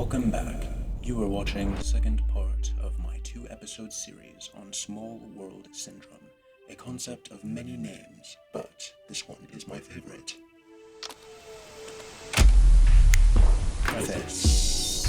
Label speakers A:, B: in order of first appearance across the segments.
A: Welcome back. You are watching the second part of my 2-episode series on Small World Syndrome, a concept of many names, but this one is my favorite. Preface.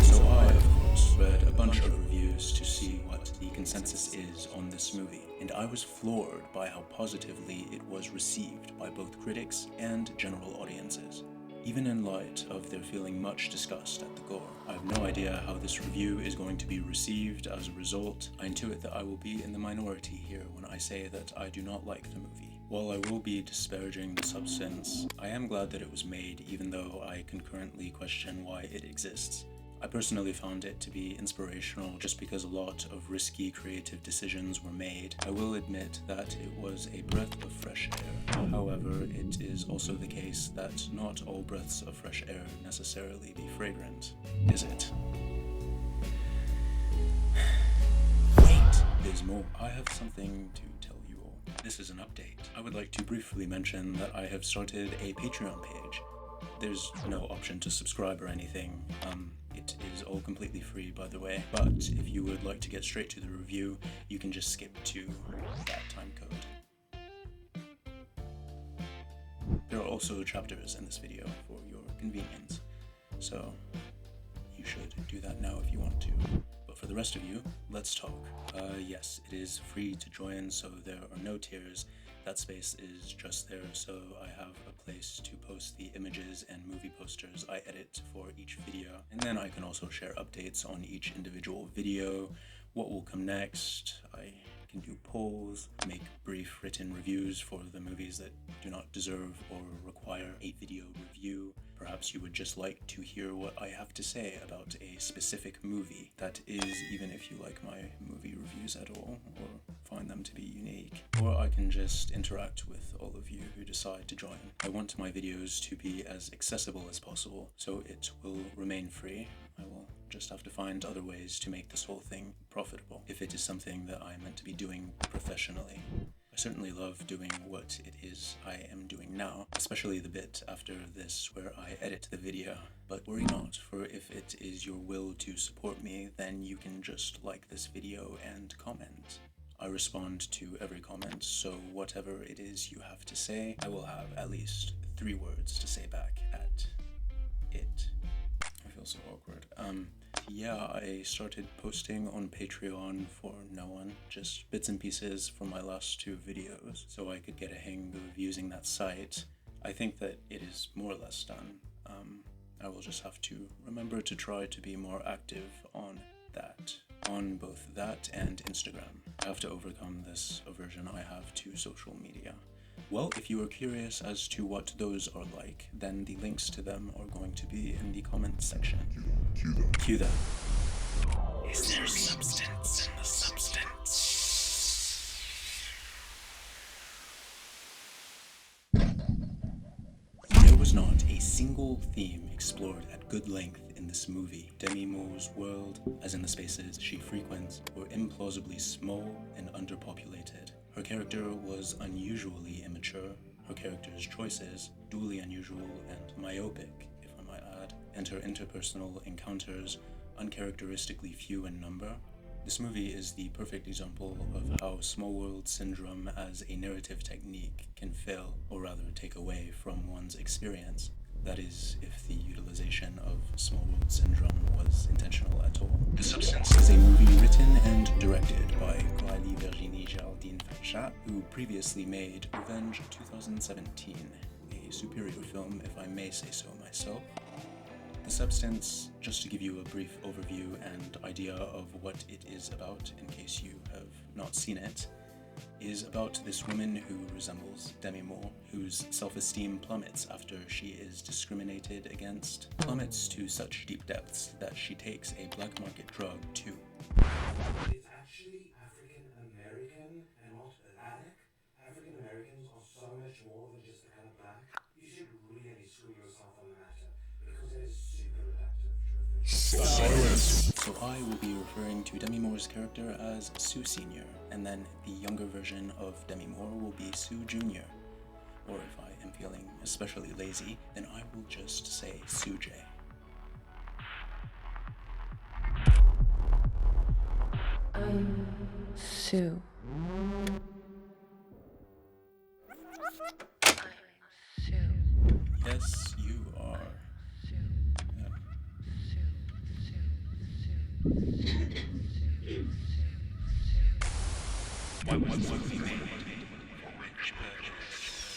A: So I, of course, read a bunch of reviews to see what the consensus is on this movie, and I was floored by how positively it was received by both critics and general audiences. Even in light of there feeling much disgust at the gore. I have no idea how this review is going to be received as a result. I intuit that I will be in the minority here when I say that I do not like the movie. While I will be disparaging the substance, I am glad that it was made, even though I concurrently question why it exists. I personally found it to be inspirational just because a lot of risky creative decisions were made. I will admit that it was a breath of fresh air. However, it is also the case that not all breaths of fresh air necessarily be fragrant, is it? Wait, there's more. I have something to tell you all. This is an update. I would like to briefly mention that I have started a Patreon page. There's no option to subscribe or anything. It is all completely free, by the way, but if you would like to get straight to the review, you can just skip to that time code. There are also chapters in this video for your convenience, so you should do that now if you want to. But for the rest of you, let's talk. Yes, it is free to join, so there are no tiers. That space is just there so I have a place to post the images and movie posters I edit for each video. And then I can also share updates on each individual video, what will come next. I can do polls, make brief written reviews for the movies that do not deserve or require a video review. Perhaps you would just like to hear what I have to say about a specific movie. That is, even if you like my movie reviews at all, or find them to be unique. Or I can just interact with all of you who decide to join. I want my videos to be as accessible as possible, so it will remain free. I will just have to find other ways to make this whole thing profitable, if it is something that I am meant to be doing professionally. I certainly love doing what it is I am doing now, especially the bit after this where I edit the video. But worry not, for if it is your will to support me, then you can just like this video and comment. I respond to every comment, so whatever it is you have to say, I will have at least 3 words to say back at it. I feel so awkward. Yeah, I started posting on Patreon for no one, just bits and pieces from my last 2 videos, so I could get a hang of using that site. I think that it is more or less done. I will just have to remember to try to be more active on that. On both that and Instagram. I have to overcome this aversion I have to social media. Well, if you are curious as to what those are like, then the links to them are going to be in the comments section. Cue them. Is there substance in the substance? There was not a single theme explored at good length in this movie. Demi Moore's world, as in the spaces she frequents, were implausibly small and underpopulated. Her character was unusually immature, her character's choices duly unusual and myopic, if I might add, and her interpersonal encounters uncharacteristically few in number. This movie is the perfect example of how small world syndrome as a narrative technique can fail, or rather take away from one's experience. That is, if the utilization of small world syndrome was intentional at all. The Substance is a movie written and directed by Coralie who previously made Revenge 2017, a superior film if I may say so myself. The Substance, just to give you a brief overview and idea of what it is about in case you have not seen it, is about this woman who resembles Demi Moore, whose self-esteem plummets after she is discriminated against, plummets to such deep depths that she takes a black market drug too.
B: It's actually African American and not Atlantic. African Americans are so much more than just the color black. You should really school yourself on the matter because it is super reductive to
A: Silence. So I will be referring to Demi Moore's character as Sue Sr., and then the younger version of Demi Moore will be Sue Jr. Or if I am feeling especially lazy, then I will just say Sue J.
C: Sue.
A: Yes, you are. What was we made? For which purpose?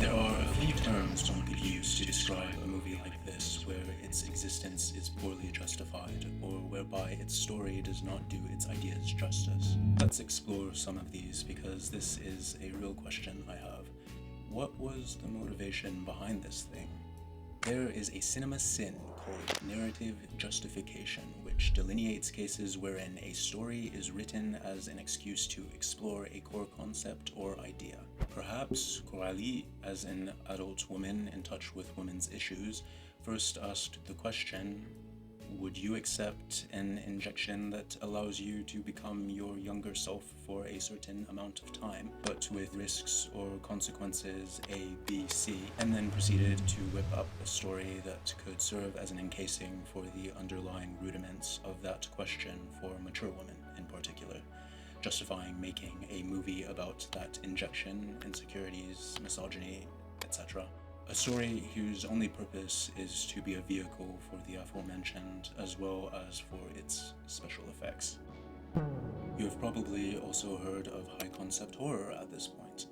A: There are a few terms one could use to describe a movie like this, where its existence is poorly justified, or whereby its story does not do its ideas justice. Let's explore some of these, because this is a real question I have. What was the motivation behind this thing? There is a cinema sin called narrative justification, which delineates cases wherein a story is written as an excuse to explore a core concept or idea. Perhaps Coralie, as an adult woman in touch with women's issues, first asked the question, would you accept an injection that allows you to become your younger self for a certain amount of time, but with risks or consequences A, B, C, and then proceeded to whip up a story that could serve as an encasing for the underlying rudiments of that question for mature women in particular, justifying making a movie about that injection, insecurities, misogyny, etc. A story whose only purpose is to be a vehicle for the aforementioned, as well as for its special effects. You have probably also heard of high concept horror at this point.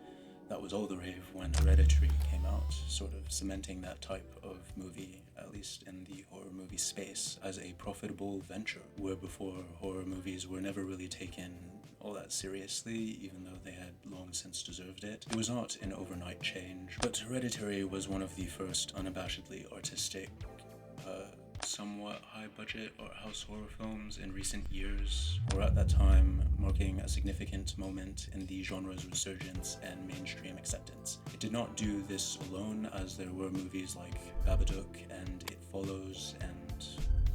A: That was all the rave when Hereditary came out, sort of cementing that type of movie, at least in the horror movie space, as a profitable venture, where before horror movies were never really taken all that seriously, even though they had long since deserved it. It was not an overnight change, but Hereditary was one of the first unabashedly artistic, somewhat high-budget art house horror films in recent years, or at that time, marking a significant moment in the genre's resurgence and mainstream acceptance. It did not do this alone, as there were movies like Babadook and It Follows and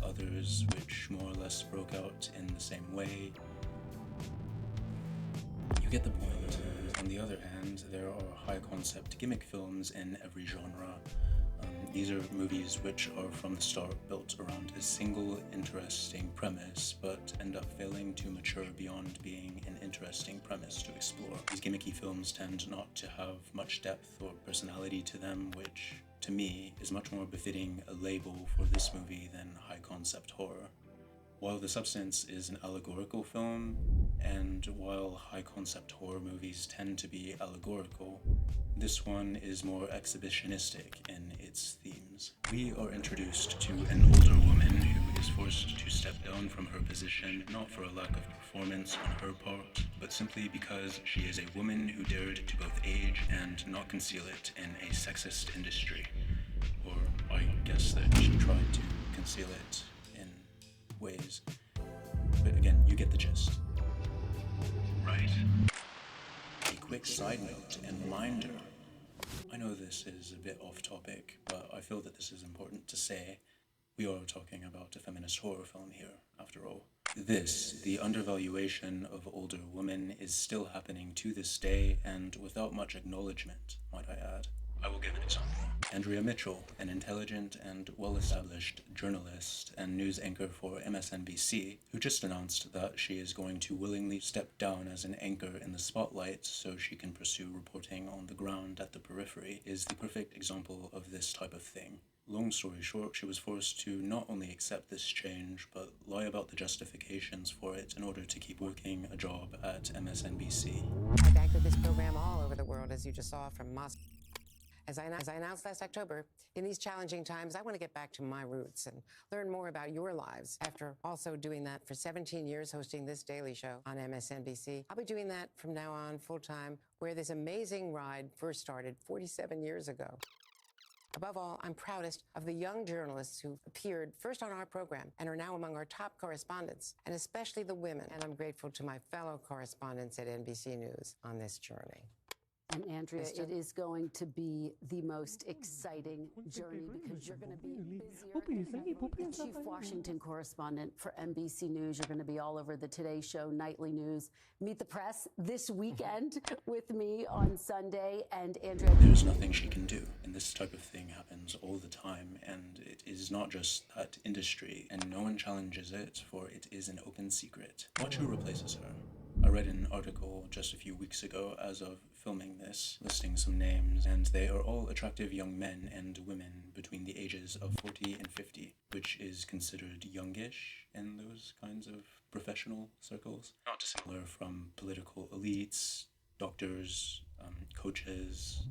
A: others which more or less broke out in the same way. You get the point. On the other hand, there are high-concept gimmick films in every genre. These are movies which are from the start built around a single interesting premise, but end up failing to mature beyond being an interesting premise to explore. These gimmicky films tend not to have much depth or personality to them, which, to me, is much more befitting a label for this movie than high-concept horror. While The Substance is an allegorical film, and while high-concept horror movies tend to be allegorical, this one is more exhibitionistic in its themes. We are introduced to an older woman who is forced to step down from her position, not for a lack of performance on her part, but simply because she is a woman who dared to both age and not conceal it in a sexist industry. Or I guess that she tried to conceal it in ways. But again, you get the gist. Right. A quick side note and reminder. I know this is a bit off topic, but I feel that this is important to say. We are talking about a feminist horror film here, after all. This, the undervaluation of older women, is still happening to this day, and without much acknowledgement, might I add. I will give an example. Andrea Mitchell, an intelligent and well-established journalist and news anchor for MSNBC, who just announced that she is going to willingly step down as an anchor in the spotlight so she can pursue reporting on the ground at the periphery, is the perfect example of this type of thing. Long story short, she was forced to not only accept this change, but lie about the justifications for it in order to keep working a job at MSNBC.
D: I've anchored this program all over the world, as you just saw from Moscow. As I announced last October, in these challenging times, I want to get back to my roots and learn more about your lives. After also doing that for 17 years, hosting this daily show on MSNBC, I'll be doing that from now on full-time, where this amazing ride first started 47 years ago. Above all, I'm proudest of the young journalists who appeared first on our program and are now among our top correspondents, and especially the women. And I'm grateful to my fellow correspondents at NBC News on this journey.
C: And Andrea, it is going to be the most exciting journey because you're going to be busier. The Chief Washington correspondent for NBC News. You're going to be all over the Today Show, Nightly News, Meet the Press this weekend with me on Sunday. And Andrea,
A: there's nothing she can do. And this type of thing happens all the time. And it is not just that industry. And no one challenges it, for it is an open secret. Watch who replaces her. I read an article just a few weeks ago as of filming this, listing some names, and they are all attractive young men and women between the ages of 40 and 50, which is considered youngish in those kinds of professional circles. Not dissimilar from political elites, doctors, coaches,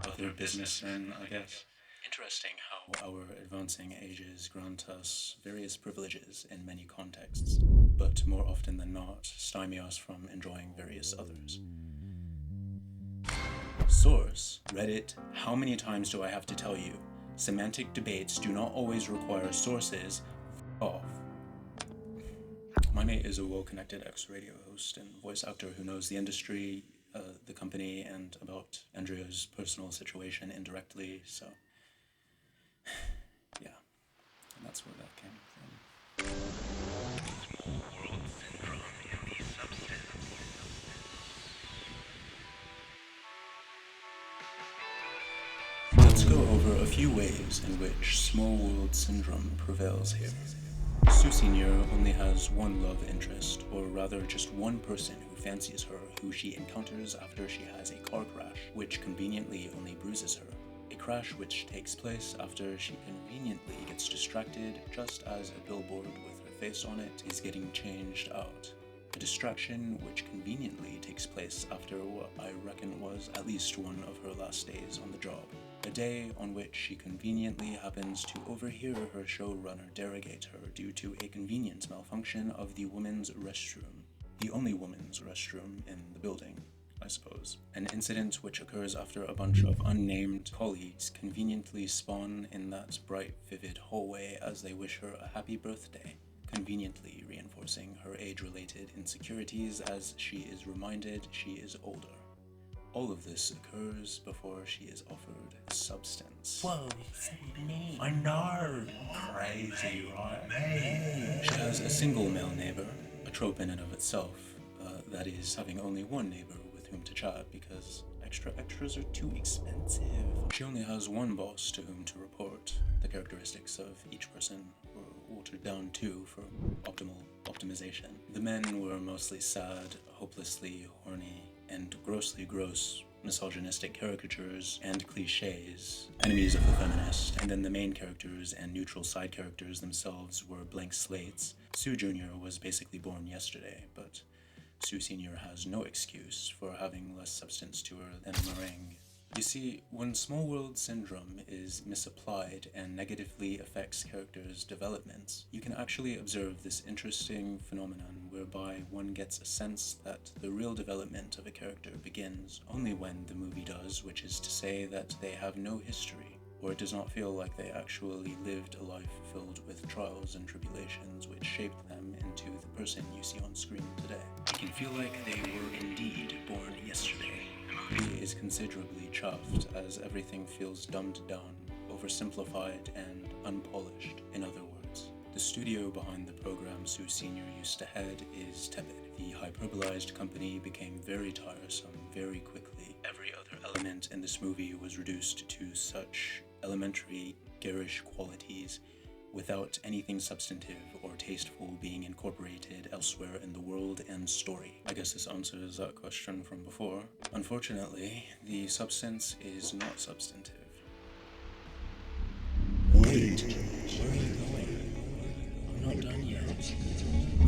A: other businessmen, I guess. Interesting how our advancing ages grant us various privileges in many contexts, but more often than not, stymie us from enjoying various others. Source: Reddit. How many times do I have to tell you? Semantic debates do not always require sources. Off. My mate is a well-connected ex-radio host and voice actor who knows the industry, the company, and about Andrea's personal situation indirectly, so yeah, and that's where that came from. Small world syndrome in the substance. Let's go over a few ways in which small world syndrome prevails here. Sue Senior only has one love interest, or rather just one person who fancies her, who she encounters after she has a car crash, which conveniently only bruises her. A crash which takes place after she conveniently gets distracted just as a billboard with her face on it is getting changed out. A distraction which conveniently takes place after what I reckon was at least one of her last days on the job. A day on which she conveniently happens to overhear her showrunner derogate her due to a convenience malfunction of the women's restroom. The only women's restroom in the building, I suppose. An incident which occurs after a bunch of unnamed colleagues conveniently spawn in that bright, vivid hallway as they wish her a happy birthday, conveniently reinforcing her age-related insecurities as she is reminded she is older. All of this occurs before she is offered substance.
E: Whoa, you said name. I know. Crazy, right?
A: She has a single male neighbor, a trope in and of itself, that is having only one neighbor with whom to chat because extras are too expensive. She only has one boss to whom to report. The characteristics of each person were watered down too for optimal optimization. The men were mostly sad, hopelessly horny, and grossly gross misogynistic caricatures and cliches, enemies of the feminist, and then the main characters and neutral side characters themselves were blank slates. Sue Jr. was basically born yesterday, but Sue Sr. has no excuse for having less substance to her than a meringue. You see, when small world syndrome is misapplied and negatively affects characters' developments, you can actually observe this interesting phenomenon whereby one gets a sense that the real development of a character begins only when the movie does, which is to say that they have no history, or it does not feel like they actually lived a life filled with trials and tribulations which shaped them into the person you see on screen today. You can feel like they were indeed born yesterday. The movie is considerably chuffed as everything feels dumbed down, oversimplified, and unpolished. In other words, the studio behind the program Sue Sr. used to head is tepid. The hyperbolized company became very tiresome very quickly. Every other element in this movie was reduced to such elementary, garish qualities without anything substantive or tasteful being incorporated elsewhere in the world and story. I guess this answers that question from before. Unfortunately, the substance is not substantive.
E: Wait.
A: Where are you going? I'm not done yet.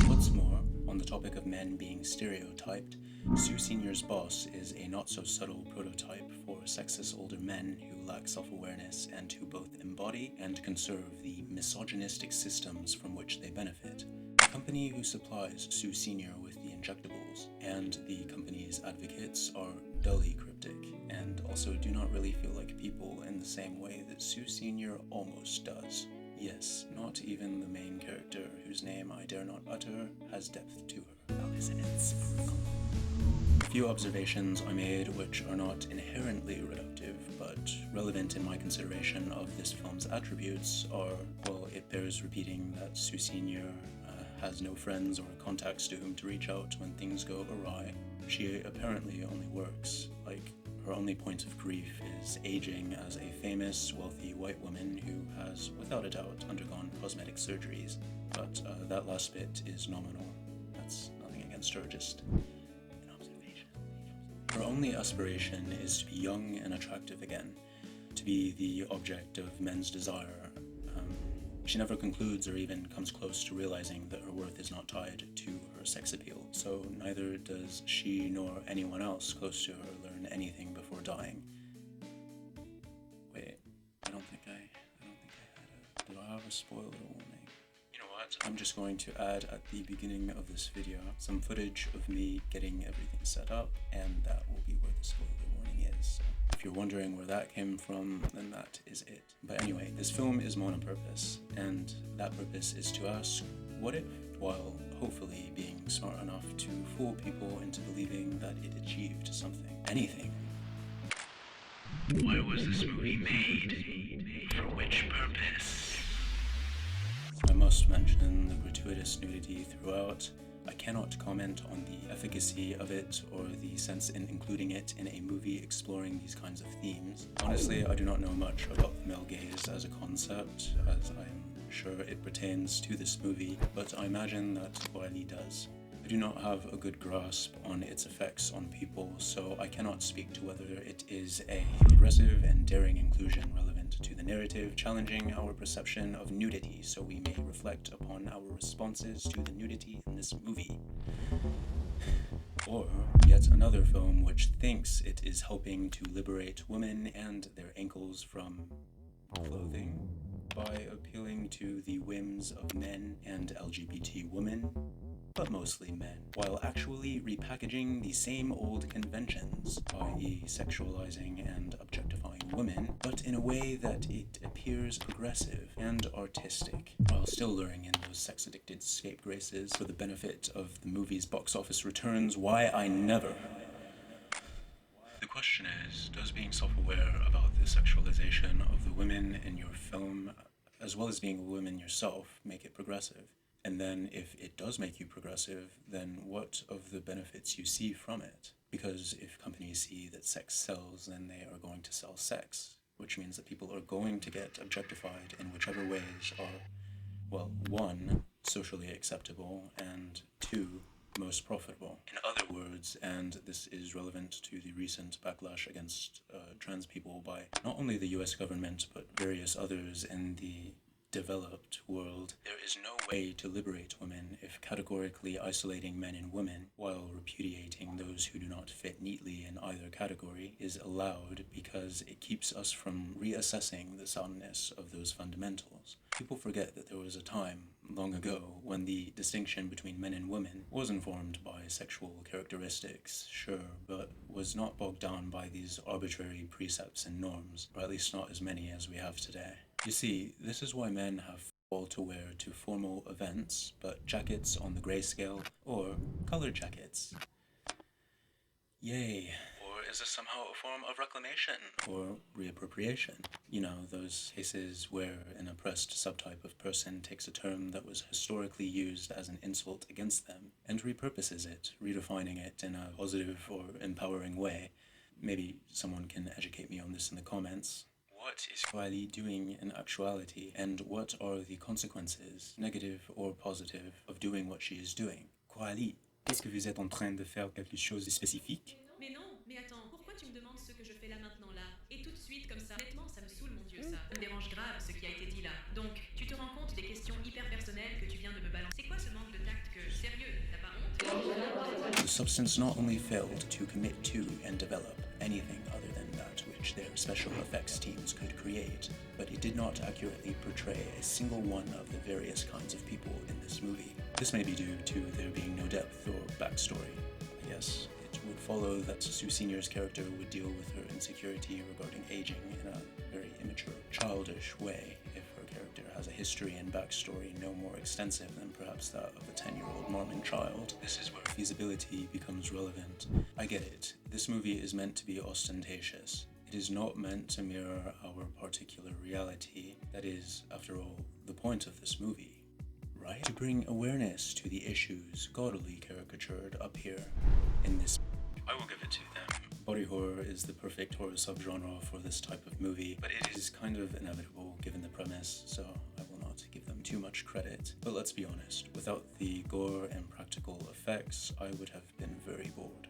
A: What's more, on the topic of men being stereotyped, Sue Sr.'s boss is a not-so-subtle prototype for sexist older men who lack self-awareness and who both embody and conserve the misogynistic systems from which they benefit. The company who supplies Sue Sr. with the injectables and the company's advocates are dully cryptic and also do not really feel like people in the same way that Sue Sr. almost does. Yes, not even the main character, whose name I dare not utter, has depth to her. How is it in sparkle? few observations I made which are not inherently reductive, but relevant in my consideration of this film's attributes are, well, it bears repeating that Sue Senior has no friends or contacts to whom to reach out when things go awry. She apparently only works. Like, her only point of grief is aging as a famous, wealthy white woman who has, without a doubt, undergone cosmetic surgeries. But that last bit is nominal. That's nothing against her, just an observation. Her only aspiration is to be young and attractive again, to be the object of men's desire. She never concludes or even comes close to realizing that her worth is not tied to her sex appeal, so neither does she nor anyone else close to her learn anything before dying. Wait, I don't think I had did I have a spoiler warning? You know what, I'm just going to add at the beginning of this video some footage of me getting everything set up, and that will be where the spoiler warning is. So if you're wondering where that came from, then that is it. But anyway, this film is monopurpose, and that purpose is to ask, what if, while hopefully being smart enough to fool people into believing that it achieved something, anything?
E: Why was this movie made? For which purpose?
A: I must mention the gratuitous nudity throughout. I cannot comment on the efficacy of it or the sense in including it in a movie exploring these kinds of themes. Honestly, I do not know much about the male gaze as a concept, as I am sure it pertains to this movie, but I imagine that Coralie does. I do not have a good grasp on its effects on people, so I cannot speak to whether it is an aggressive and daring inclusion relevant to the narrative, challenging our perception of nudity so we may reflect upon our responses to the nudity in this movie. Or yet another film which thinks it is helping to liberate women and their ankles from clothing by appealing to the whims of men and LGBT women, but mostly men, while actually repackaging the same old conventions, i.e. sexualizing and objectifying women, but in a way that it appears progressive and artistic, while still luring in those sex-addicted scapegraces for the benefit of the movie's box office returns. Why I never. The question is, does being self-aware about the sexualization of the women in your film, as well as being a woman yourself, make it progressive? And then if it does make you progressive, then what of the benefits you see from it? Because if companies see that sex sells, then they are going to sell sex, which means that people are going to get objectified in whichever ways are, well, 1, socially acceptable, and 2, most profitable. In other words, and this is relevant to the recent backlash against trans people by not only the US government, but various others in the developed world, there is no way to liberate women if categorically isolating men and women while repudiating those who do not fit neatly in either category is allowed, because it keeps us from reassessing the soundness of those fundamentals. People forget that there was a time, long ago, when the distinction between men and women was informed by sexual characteristics, sure, but was not bogged down by these arbitrary precepts and norms, or at least not as many as we have today. You see, this is why men have fall to wear to formal events, but jackets on the grayscale, or colored jackets. Yay. Or is this somehow a form of reclamation? Or reappropriation? You know, those cases where an oppressed subtype of person takes a term that was historically used as an insult against them and repurposes it, redefining it in a positive or empowering way. Maybe someone can educate me on this in the comments. What is Alie doing in actuality, and what are the consequences, negative or positive, of doing what she is doing? Coralie, est-ce que vous êtes en train de faire quelque chose de spécifique?
F: Mais non, mais attends, pourquoi tu me demandes ce que je fais là maintenant là? Et tout de suite comme ça? Honnêtement, ça me saoule mon Dieu ça. Ça me dérange grave ce qui a été dit là. Donc, tu te rends compte des questions hyper personnelles que tu viens de me balancer? C'est quoi ce manque de tact que, sérieux, t'as pas honte?
A: The Substance not only failed to commit to and develop anything other than that which their special effects teams could create, but it did not accurately portray a single one of the various kinds of people in this movie. This may be due to there being no depth or backstory. I guess it would follow that Sue Senior's character would deal with her insecurity regarding aging in a very immature, childish way if her character has a history and backstory no more extensive than perhaps that of a 10-year-old Mormon child. This is where feasibility becomes relevant. I get it. This movie is meant to be ostentatious. It is not meant to mirror our particular reality. That is, after all, the point of this movie, right? To bring awareness to the issues gaudily caricatured up here in this. I will give it to them. Body horror is the perfect horror subgenre for this type of movie, but it is kind of inevitable given the premise, so I will not give them too much credit. But let's be honest, without the gore and practical effects, I would have been very bored.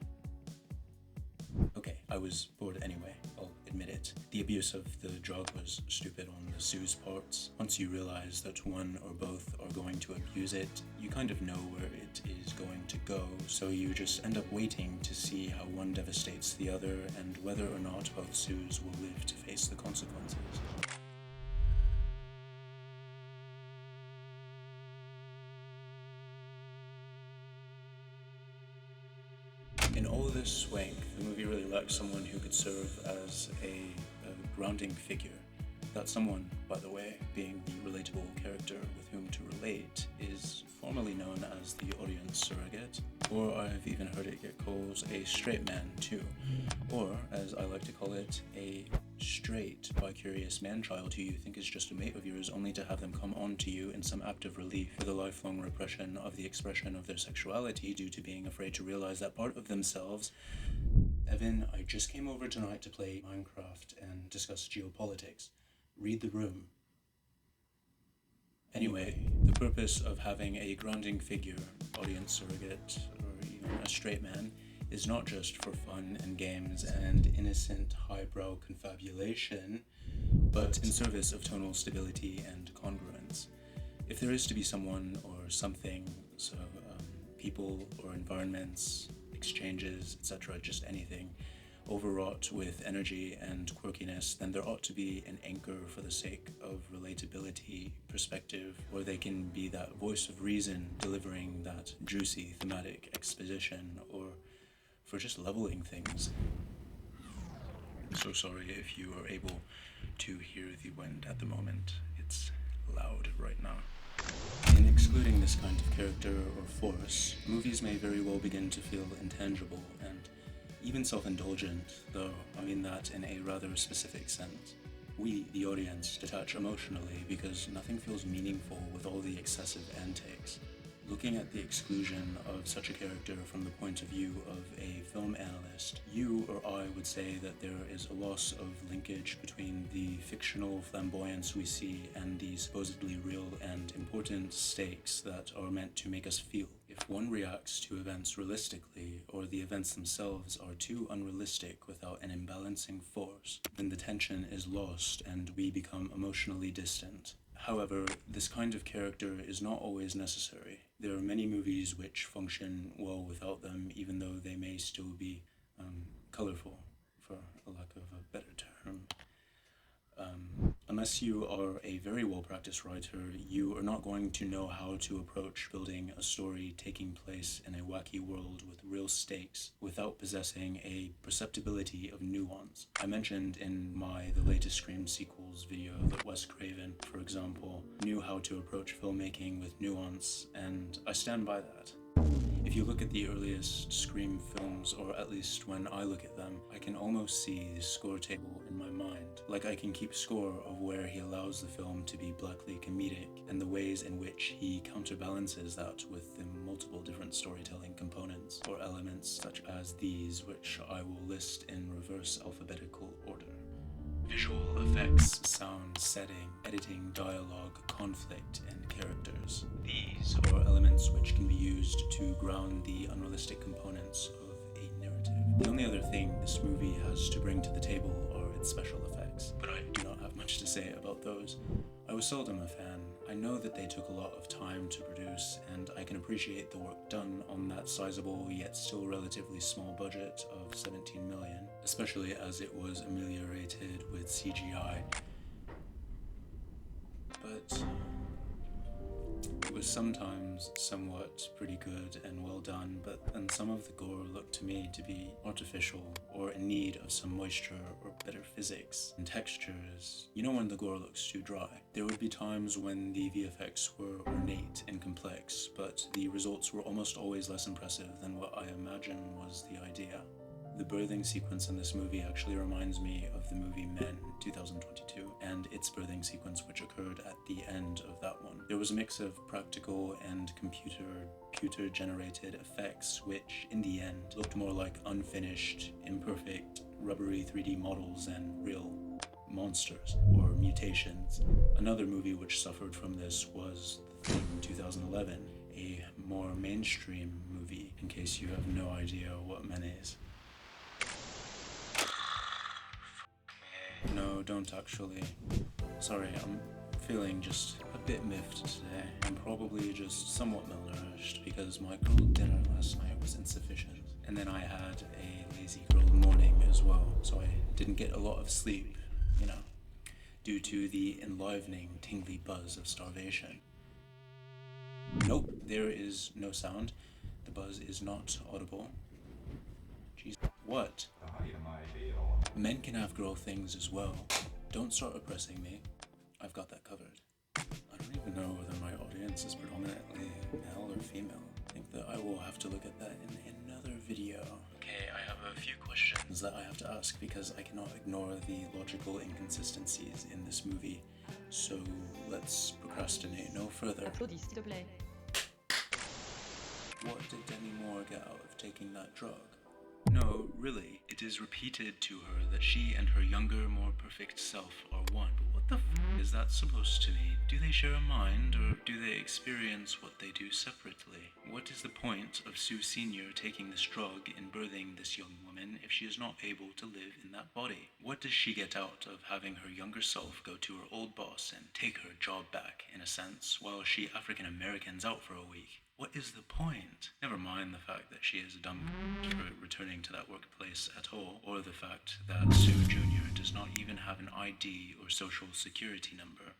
A: Okay, I was bored anyway, I'll admit it. The abuse of the drug was stupid on the Sue's parts. Once you realize that one or both are going to abuse it, you kind of know where it is going to go, so you just end up waiting to see how one devastates the other and whether or not both Sues will live to face the consequences. In all this swank, the movie really lacks someone who could serve as a grounding figure. That someone, by the way, being the relatable character with whom to relate, is formally known as the audience surrogate, or I've even heard it get called a straight man too, or as I like to call it, a straight bi-curious man-child who you think is just a mate of yours only to have them come on to you in some act of relief for the lifelong repression of the expression of their sexuality due to being afraid to realize that part of themselves. Evan, I just came over tonight to play Minecraft and discuss geopolitics. Read the room. Anyway, the purpose of having a grounding figure, audience surrogate, or even a straight man, is not just for fun and games and innocent highbrow confabulation, but in service of tonal stability and congruence. If there is to be someone or something, so people or environments, exchanges, etc., just anything, overwrought with energy and quirkiness, then there ought to be an anchor for the sake of relatability, perspective, where they can be that voice of reason delivering that juicy thematic exposition, or for just leveling things. So sorry if you are able to hear the wind at the moment. It's loud right now. In excluding this kind of character or force, movies may very well begin to feel intangible and even self-indulgent, though I mean that in a rather specific sense. We, the audience, detach emotionally because nothing feels meaningful with all the excessive antics. Looking at the exclusion of such a character from the point of view of a film analyst, you or I would say that there is a loss of linkage between the fictional flamboyance we see and the supposedly real and important stakes that are meant to make us feel. If one reacts to events realistically, or the events themselves are too unrealistic without an imbalancing force, then the tension is lost and we become emotionally distant. However, this kind of character is not always necessary. There are many movies which function well without them, even though they may still be colorful, for a lack of a better term. Unless you are a very well-practiced writer, you are not going to know how to approach building a story taking place in a wacky world with real stakes without possessing a perceptibility of nuance. I mentioned in the latest Scream sequels video that Wes Craven, for example, knew how to approach filmmaking with nuance, and I stand by that. If you look at the earliest Scream films, or at least when I look at them, I can almost see the score table in my mind. Like I can keep score of where he allows the film to be blackly comedic, and the ways in which he counterbalances that with the multiple different storytelling components, or elements such as these, which I will list in reverse alphabetical order. Visual effects, sound, setting, editing, dialogue, conflict, and characters. These are elements which can be used to ground the unrealistic components of a narrative. The only other thing this movie has to bring to the table are its special effects, but I do not have much to say about those. I was seldom a fan. I know that they took a lot of time to produce, and I can appreciate the work done on that sizable yet still relatively small budget of 17 million, especially as it was ameliorated with CGI. But it was was sometimes somewhat pretty good and well done, but then some of the gore looked to me to be artificial or in need of some moisture or better physics and textures. You know when the gore looks too dry? There would be times when the VFX were ornate and complex, but the results were almost always less impressive than what I imagine was the idea. The birthing sequence in this movie actually reminds me of the movie Men 2022 and its birthing sequence, which occurred at the end of that one. There was a mix of practical and computer generated effects, which in the end looked more like unfinished, imperfect, rubbery 3D models than real monsters or mutations. Another movie which suffered from this was The Thing 2011, a more mainstream movie, in case you have no idea what Men is. No, don't actually. Sorry, I'm feeling just a bit miffed today. I'm probably just somewhat malnourished because my grilled dinner last night was insufficient. And then I had a lazy grilled morning as well, so I didn't get a lot of sleep, you know, due to the enlivening, tingly buzz of starvation. Nope, there is no sound. The buzz is not audible. Jeez, what? Men can have girl things as well. Don't start oppressing me. I've got that covered. I don't even know whether my audience is predominantly male or female. I think that I will have to look at that in another video. Okay, I have a few questions that I have to ask because I cannot ignore the logical inconsistencies in this movie. So let's procrastinate no further.
G: Applaudis, s'il te plaît.
A: What did Demi Moore get out of taking that drug? No, really, it is repeated to her that she and her younger, more perfect self are one. But what the f is that supposed to mean? Do they share a mind, or do they experience what they do separately? What is the point of Sue Sr. taking this drug and birthing this young woman if she is not able to live in that body? What does she get out of having her younger self go to her old boss and take her job back, in a sense, while she African Americans out for a week? What is the point? Never mind the fact that she is a dumb for returning to that workplace at all, or the fact that Sue Jr. does not even have an ID or social security number.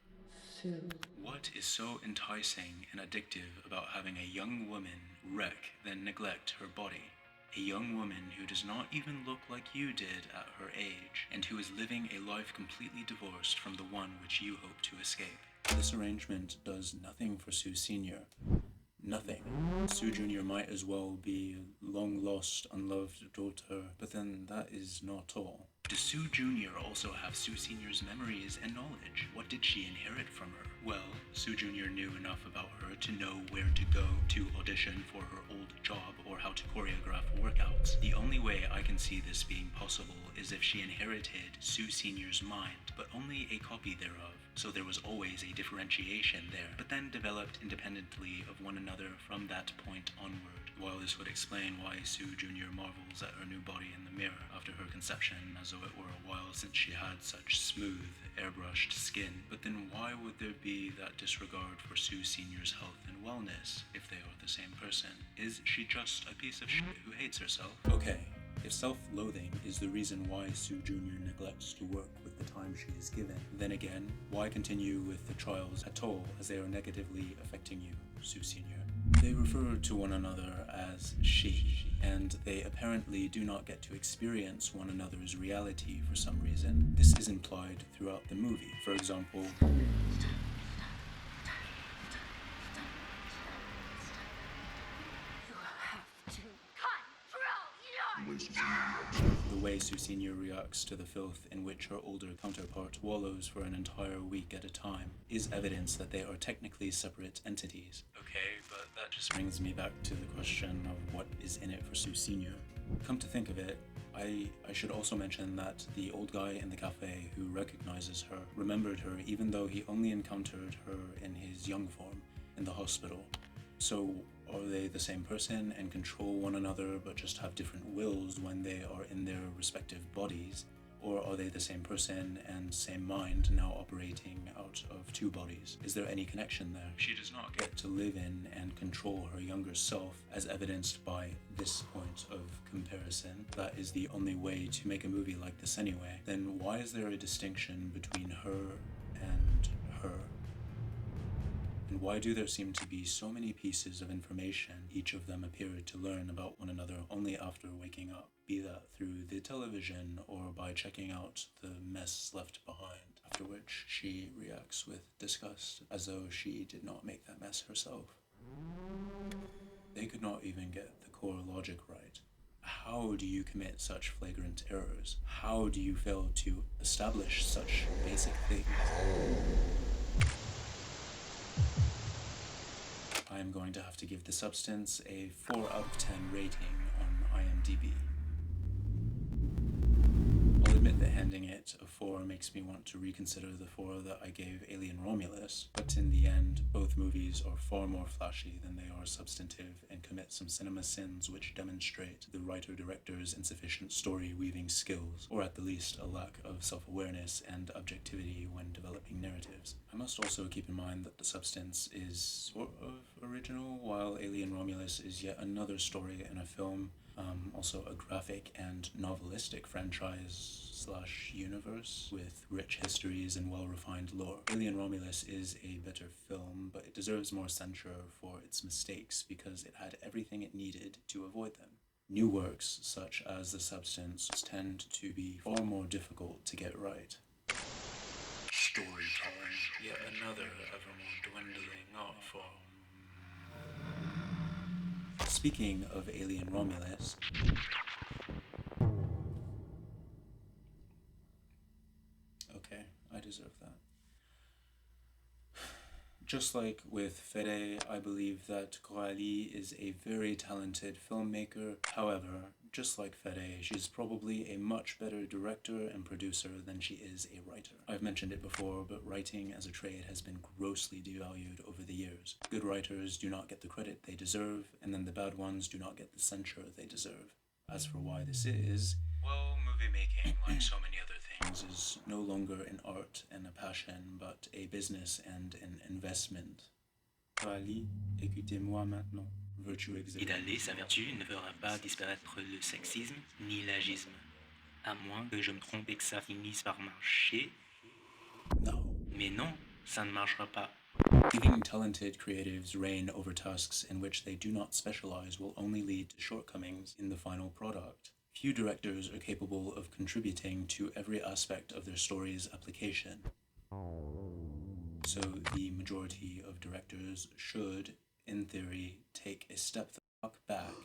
G: Sue.
A: What is so enticing and addictive about having a young woman wreck then neglect her body? A young woman who does not even look like you did at her age, and who is living a life completely divorced from the one which you hope to escape. This arrangement does nothing for Sue Sr. Nothing. Sue Jr. might as well be a long-lost, unloved daughter, but then that is not all. Does Sue Jr. also have Sue Sr.'s memories and knowledge? What did she inherit from her? Well, Sue Jr. knew enough about her to know where to go to audition for her old job or how to choreograph workouts. The only way I can see this being possible is if she inherited Sue Sr.'s mind, but only a copy thereof. So there was always a differentiation there, but then developed independently of one another from that point onward. While this would explain why Sue Jr. marvels at her new body in the mirror after her conception, as though it were a while since she had such smooth, airbrushed skin, but then why would there be that disregard for Sue Sr.'s health and wellness if they are the same person? Is she just a piece of shit who hates herself? Okay. If self-loathing is the reason why Sue Jr. neglects to work with the time she is given, then again, why continue with the trials at all as they are negatively affecting you, Sue Sr.? They refer to one another as she, and they apparently do not get to experience one another's reality for some reason. This is implied throughout the movie. For example, the way Sue Sr. reacts to the filth in which her older counterpart wallows for an entire week at a time is evidence that they are technically separate entities. Okay, but that just brings me back to the question of what is in it for Sue Sr. Come to think of it, I should also mention that the old guy in the cafe who recognizes her remembered her even though he only encountered her in his young form in the hospital. So are they the same person and control one another but just have different wills when they are in their respective bodies? Or are they the same person and same mind now operating out of two bodies? Is there any connection there? She does not get to live in and control her younger self as evidenced by this point of comparison. That is the only way to make a movie like this anyway. Then why is there a distinction between her and her? And why do there seem to be so many pieces of information each of them appeared to learn about one another only after waking up, be that through the television or by checking out the mess left behind, after which she reacts with disgust as though she did not make that mess herself. They could not even get the core logic right. How do you commit such flagrant errors? How do you fail to establish such basic things? I am going to have to give The Substance a 4 out of 10 rating on IMDb. I'll admit that handing it a 4 makes me want to reconsider the 4 that I gave Alien Romulus, but in the end, both movies are far more flashy than they are substantive and commit some cinema sins which demonstrate the writer-director's insufficient story-weaving skills, or at the least a lack of self-awareness and objectivity when developing narratives. I must also keep in mind that The Substance is sort of original, while Alien Romulus is yet another story in a film, also a graphic and novelistic franchise/universe with rich histories and well-refined lore. Alien Romulus is a better film, but it deserves more censure for its mistakes because it had everything it needed to avoid them. New works, such as The Substance, tend to be far more difficult to get right.
E: Storytelling. Yet another ever more dwindling art form.
A: Speaking of Alien Romulus, okay, I deserve that. Just like with Fede, I believe that Coralie is a very talented filmmaker. However, just like Fede, she's probably a much better director and producer than she is a writer. I've mentioned it before, but writing as a trade has been grossly devalued over the years. Good writers do not get the credit they deserve, and then the bad ones do not get the censure they deserve. As for why this is, well, movie making, like so many other things, is no longer an art and a passion, but a business and an investment. Alie, écoutez-moi maintenant.
G: Étaler sa vertu ne fera pas disparaître le sexisme ni l'agisme, à moins que je me trompe et que ça finisse par marcher.
A: No.
G: Mais non, ça ne marchera pas.
A: Giving talented creatives reign over tasks in which they do not specialize will only lead to shortcomings in the final product. Few directors are capable of contributing to every aspect of their story's application. So the majority of directors should, in theory, take a step the fuck back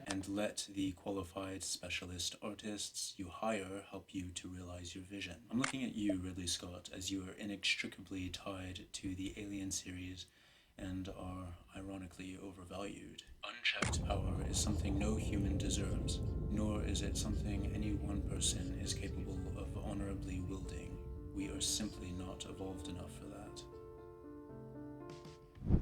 A: and let the qualified specialist artists you hire help you to realize your vision. I'm looking at you, Ridley Scott, as you are inextricably tied to the Alien series and are ironically overvalued. Unchecked power is something no human deserves, nor is it something any one person is capable of honorably wielding. We are simply not evolved enough for that.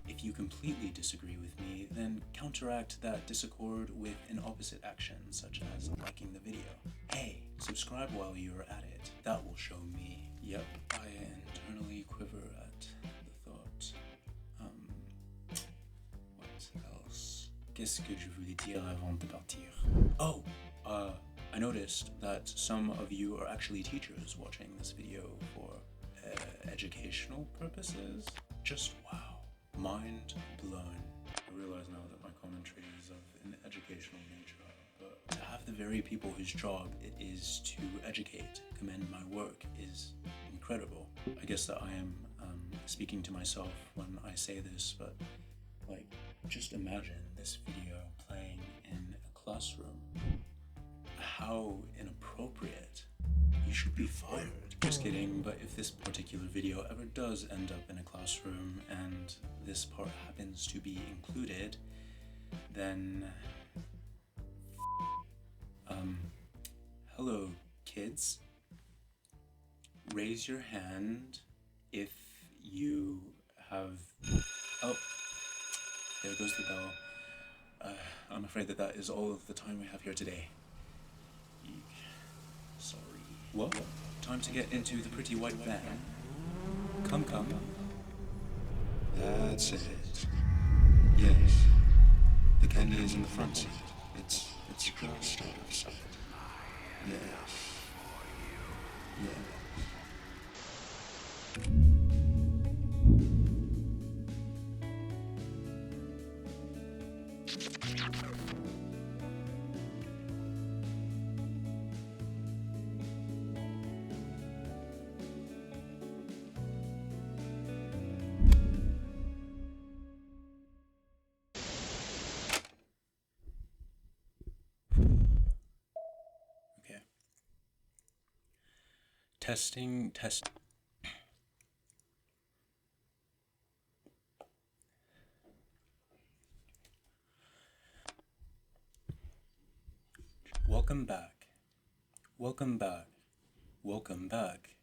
A: If you completely disagree with me, then counteract that disaccord with an opposite action, such as liking the video. Hey, subscribe while you're at it. That will show me. Yep, I internally quiver at the thought. What else? Qu'est-ce que je voulais dire avant de partir? Oh, I noticed that some of you are actually teachers watching this video for educational purposes. Just wow. Mind blown. I realize now that my commentary is of an educational nature, but to have the very people whose job it is to educate commend my work is incredible. I guess that I am speaking to myself when I say this, but like, just imagine this video playing in a classroom. How inappropriate. You should be fired. Just kidding, but if this particular video ever does end up in a classroom and this part happens to be included, then hello kids. Raise your hand if you have... Oh, there goes the bell. I'm afraid that is all of the time we have here today. Eek. Sorry. Well, time to get into the pretty white van. Come. That's it. Yes. The candy is in the front seat. It's just out of sight. Yes. Testing, test. Welcome back. Welcome back. Welcome back.